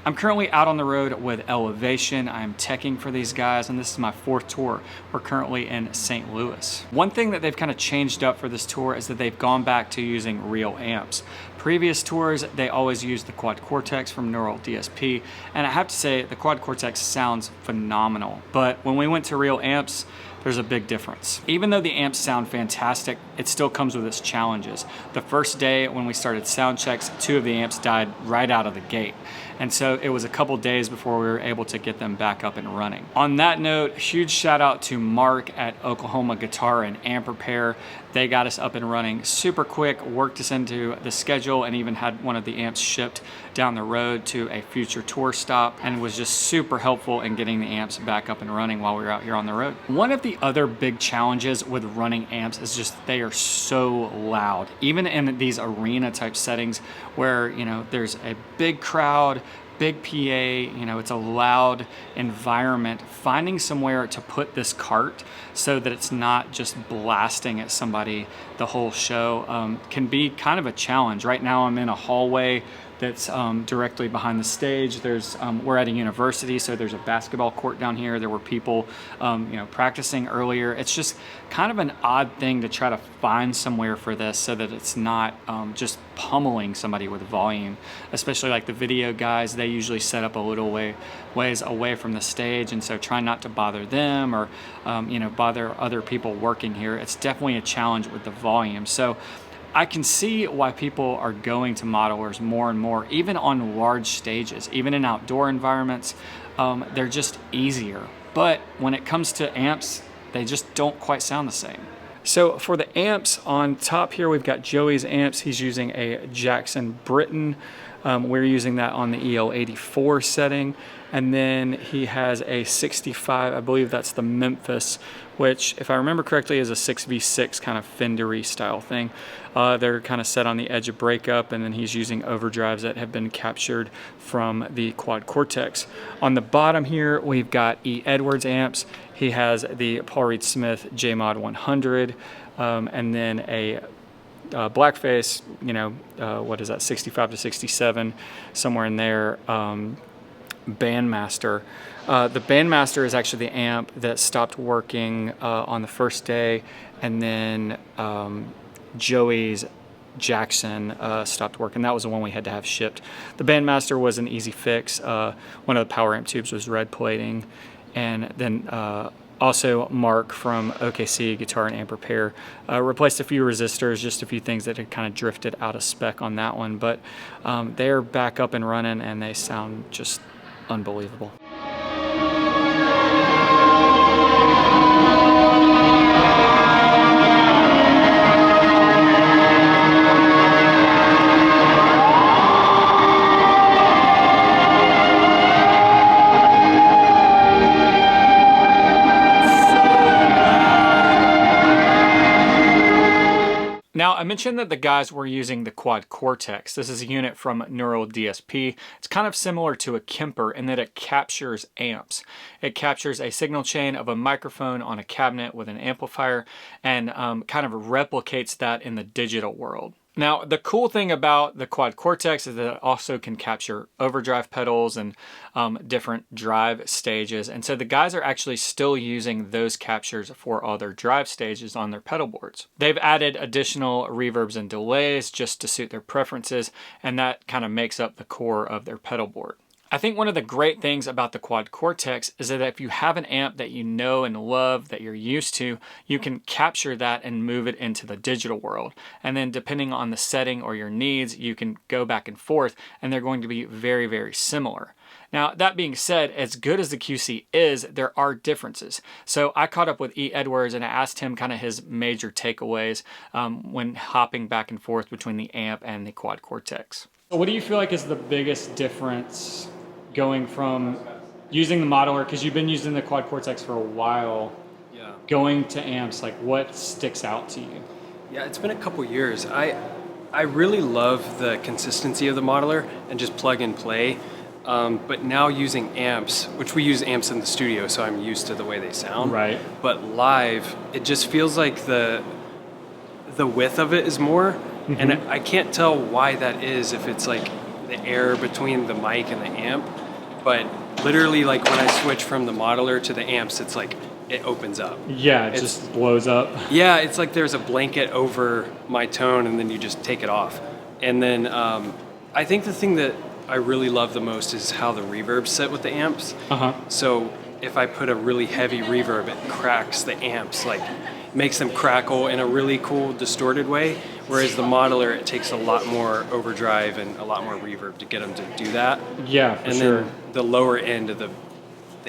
I'm currently out on the road with Elevation. I'm teching for these guys, and this is my 4th tour. We're currently in St. Louis. One thing that they've kind of changed up for this tour is that they've gone back to using real amps. Previous tours, they always used the Quad Cortex from Neural DSP, and I have to say, the Quad Cortex sounds phenomenal. But when we went to real amps, there's a big difference. Even though the amps sound fantastic, it still comes with its challenges. The first day when we started sound checks, 2 of the amps died right out of the gate. And so it was a couple days before we were able to get them back up and running. On that note, huge shout out to Mark at Oklahoma Guitar and Amp Repair. They got us up and running super quick, worked us into the schedule, and even had one of the amps shipped down the road to a future tour stop, and was just super helpful in getting the amps back up and running while we were out here on the road. One of the other big challenges with running amps is just they are so loud. Even in these arena type settings where, you know, there's a big crowd, big PA, you know, it's a loud environment. Finding somewhere to put this cart so that it's not just blasting at somebody the whole show can be kind of a challenge. Right now I'm in a hallway that's directly behind the stage. There's we're at a university, so there's a basketball court down here. There were people you know, practicing earlier. It's just kind of an odd thing to try to find somewhere for this so that it's not just pummeling somebody with volume. Especially like the video guys, they usually set up a little ways away from the stage, and so try not to bother them or you know, bother other people working here. It's definitely a challenge with the volume. So I can see why people are going to modelers more and more, even on large stages, even in outdoor environments. They're just easier. But when it comes to amps, they just don't quite sound the same. So for the amps, on top here, we've got Joey's amps. He's using a Jackson Britain. We're using that on the EL84 setting. And then he has a 65, I believe that's the Memphis, which, if I remember correctly, is a 6v6 kind of Fendery style thing. They're kind of set on the edge of breakup, and then he's using overdrives that have been captured from the Quad Cortex. On the bottom here, we've got E. Edwards amps. He has the Paul Reed Smith JMod 100, and then a Blackface, you know, what is that, 65 to 67, somewhere in there, Bandmaster. The Bandmaster is actually the amp that stopped working on the first day, and then Joey's Jackson stopped working. That was the one we had to have shipped. The Bandmaster was an easy fix. One of the power amp tubes was red plating, and then also Mark from OKC Guitar and Amp Repair replaced a few resistors, just a few things that had kind of drifted out of spec on that one, but they're back up and running, and they sound just unbelievable. Now, I mentioned that the guys were using the Quad Cortex. This is a unit from Neural DSP. It's kind of similar to a Kemper in that it captures amps. It captures a signal chain of a microphone on a cabinet with an amplifier, and kind of replicates that in the digital world. Now, the cool thing about the Quad Cortex is that it also can capture overdrive pedals and different drive stages. And so the guys are actually still using those captures for other drive stages on their pedal boards. They've added additional reverbs and delays just to suit their preferences, and that kind of makes up the core of their pedal board. I think one of the great things about the Quad Cortex is that if you have an amp that you know and love, that you're used to, you can capture that and move it into the digital world. And then depending on the setting or your needs, you can go back and forth, and they're going to be very, very similar. Now, that being said, as good as the QC is, there are differences. So I caught up with E. Edwards and I asked him kind of his major takeaways when hopping back and forth between the amp and the Quad Cortex. What do you feel like is the biggest difference going from using the modeler, because you've been using the Quad Cortex for a while, going to amps? Like, what sticks out to you? Yeah, it's been a couple years. I really love the consistency of the modeler and just plug and play. But now using amps, which we use amps in the studio, so I'm used to the way they sound. Right. But live, it just feels like the width of it is more, and I can't tell why that is. If it's like the air between the mic and the amp, but literally like when I switch from the modeler to the amps, it's like it opens up. Yeah, it just blows up. Yeah, it's like there's a blanket over my tone and then you just take it off. And then I think the thing that I really love the most is how the reverbs sit with the amps. So if I put a really heavy reverb, it cracks the amps, like makes them crackle in a really cool distorted way. Whereas the modeler, it takes a lot more overdrive and a lot more reverb to get them to do that. Yeah, for and sure. then the lower end of the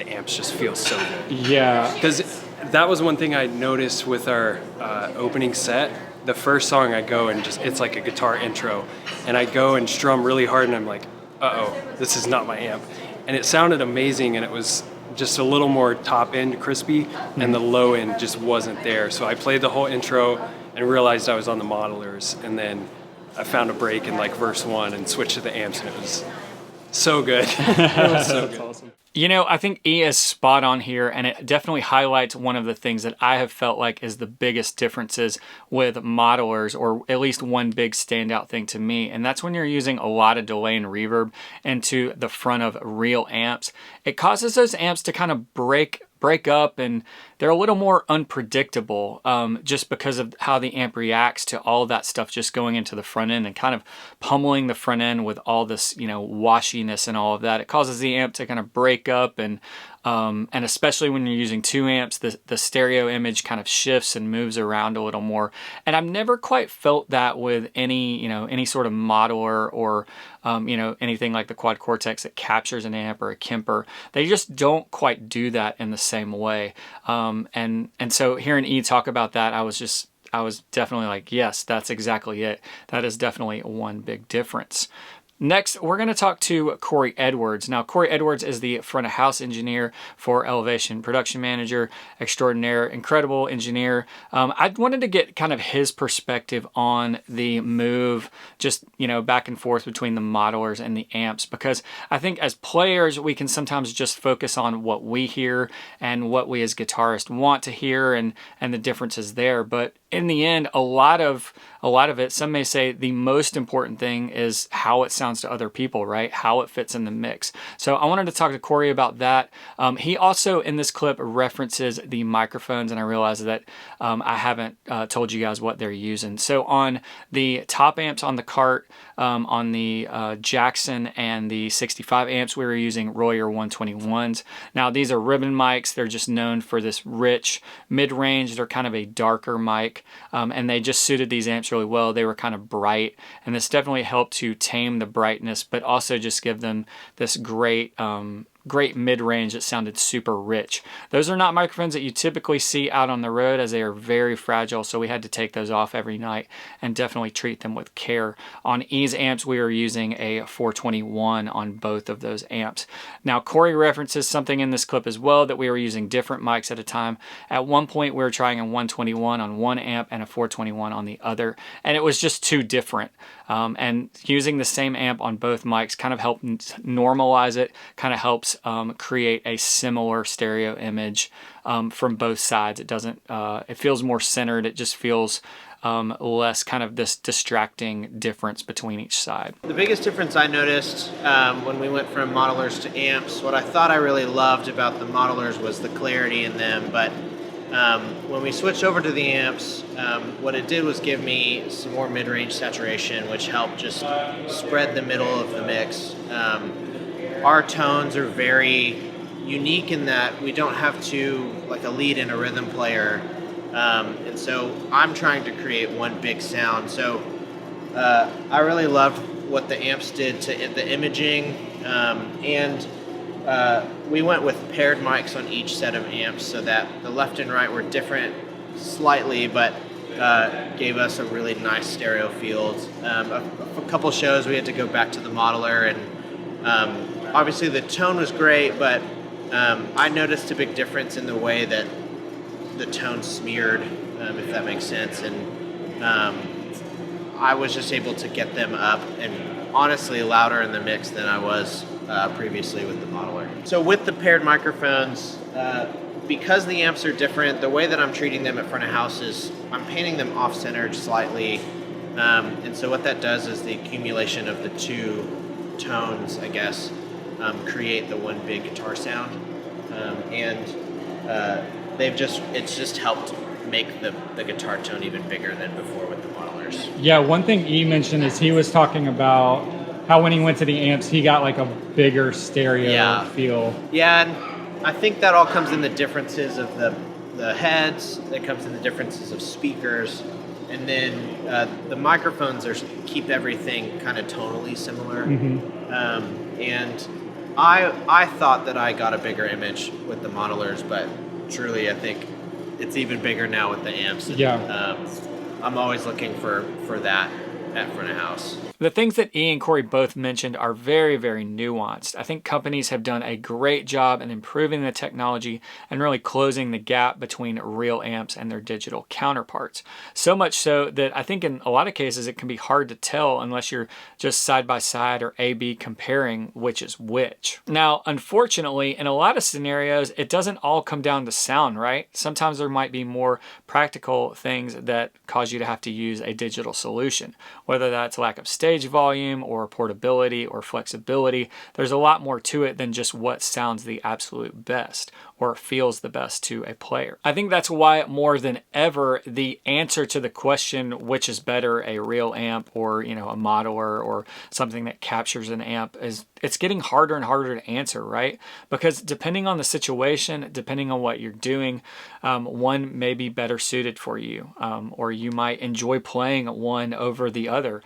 amps just feels so good. Yeah. Because that was one thing I noticed with our opening set. The first song I go and just, it's like a guitar intro. And I go and strum really hard and I'm like, uh-oh, this is not my amp. And it sounded amazing and it was just a little more top end crispy and the low end just wasn't there. So I played the whole intro and realized I was on the modelers, and then I found a break in like verse 1 and switched to the amps and it was so good. It was so good. Awesome. You know, I think E is spot on here, and it definitely highlights one of the things that I have felt like is the biggest differences with modelers, or at least one big standout thing to me, and that's when you're using a lot of delay and reverb into the front of real amps. It causes those amps to kind of break up, and they're a little more unpredictable just because of how the amp reacts to all of that stuff just going into the front end and kind of pummeling the front end with all this, you know, washiness and all of that. It causes the amp to kind of break up, and especially when you're using 2 amps, the stereo image kind of shifts and moves around a little more. And I've never quite felt that with any sort of modeler or anything like the Quad Cortex that captures an amp or a Kemper. They just don't quite do that in the same way. And so hearing E talk about that, I was definitely like, yes, that's exactly it. That is definitely one big difference. Next, we're going to talk to Corey Edwards. Now, Corey Edwards is the front of house engineer for Elevation, production manager extraordinaire, incredible engineer. I wanted to get kind of his perspective on the move, just, back and forth between the modelers and the amps, because I think as players, we can sometimes just focus on what we hear and what we as guitarists want to hear, and the differences there. But in the end, a lot of it, some may say the most important thing is how it sounds to other people, right? How it fits in the mix. So I wanted to talk to Corey about that. He also, in this clip, references the microphones, and I realized that I haven't told you guys what they're using. So on the top amps on the cart, on the Jackson and the 65 amps, we were using Royer 121s. Now, these are ribbon mics. They're just known for this rich mid-range. They're kind of a darker mic, and they just suited these amps really well. They were kind of bright, and this definitely helped to tame the brightness, but also just give them this great mid-range that sounded super rich. Those are not microphones that you typically see out on the road, as they are very fragile, so we had to take those off every night and definitely treat them with care. On E's amps, we were using a 421 on both of those amps. Now, Corey references something in this clip as well, that we were using different mics at a time. At one point, we were trying a 121 on one amp and a 421 on the other, and it was just too different. And using the same amp on both mics kind of helped normalize it, kind of helps create a similar stereo image from both sides. It doesn't, it feels more centered. It just feels less kind of this distracting difference between each side. The biggest difference I noticed when we went from modelers to amps, what I thought I really loved about the modelers was the clarity in them, but when we switched over to the amps, what it did was give me some more mid-range saturation, which helped just spread the middle of the mix. Our tones are very unique in that we don't have like a lead and a rhythm player, and so I'm trying to create one big sound. So I really loved what the amps did to the imaging, and we went with paired mics on each set of amps so that the left and right were different slightly, but gave us a really nice stereo field. A couple shows we had to go back to the modeler, and obviously the tone was great, but I noticed a big difference in the way that the tone smeared, if that makes sense, and I was just able to get them up and honestly louder in the mix than I was previously with the modeler. So with the paired microphones, because the amps are different, the way that I'm treating them at front of house is I'm painting them off-centered slightly, and so what that does is the accumulation of the two tones, I guess, create the one big guitar sound. It's just helped make the guitar tone even bigger than before with the modelers. Yeah, one thing E mentioned is he was talking about how when he went to the amps, he got like a bigger stereo feel. Yeah, and I think that all comes in the differences of the heads, it comes in the differences of speakers, and then the microphones keep everything kind of tonally similar. And I thought that I got a bigger image with the modelers, but truly I think it's even bigger now with the amps. And, I'm always looking for that at front of house. The things that Ian and Corey both mentioned are very, very nuanced. I think companies have done a great job in improving the technology and really closing the gap between real amps and their digital counterparts. So much so that I think in a lot of cases it can be hard to tell unless you're just side by side or A/B comparing which is which. Now, unfortunately, in a lot of scenarios, it doesn't all come down to sound, right? Sometimes there might be more practical things that cause you to have to use a digital solution, whether that's lack of stage volume or portability or flexibility. There's a lot more to it than just what sounds the absolute best or feels the best to a player. I think that's why more than ever the answer to the question which is better, a real amp or a modeler or something that captures an amp, it's getting harder and harder to answer, right? Because depending on the situation, depending on what you're doing, one may be better suited for you, or you might enjoy playing one over the other,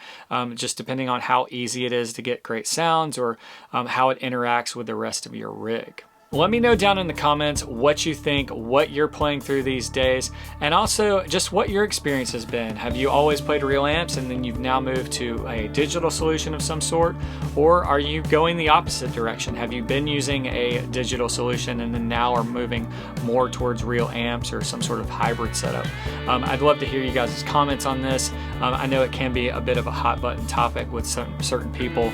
just depending on how easy it is to get great sounds or how it interacts with the rest of your rig. Let me know down in the comments what you think, what you're playing through these days, and also just what your experience has been. Have you always played real amps and then you've now moved to a digital solution of some sort? Or are you going the opposite direction? Have you been using a digital solution and then now are moving more towards real amps or some sort of hybrid setup? I'd love to hear you guys' comments on this. I know it can be a bit of a hot button topic with certain people,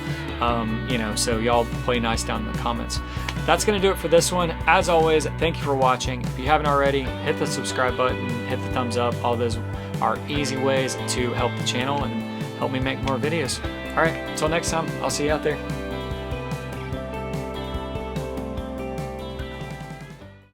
so y'all play nice down in the comments. That's going to do it for this one. As always, thank you for watching. If you haven't already, hit the subscribe button, hit the thumbs up. All those are easy ways to help the channel and help me make more videos. All right, until next time, I'll see you out there.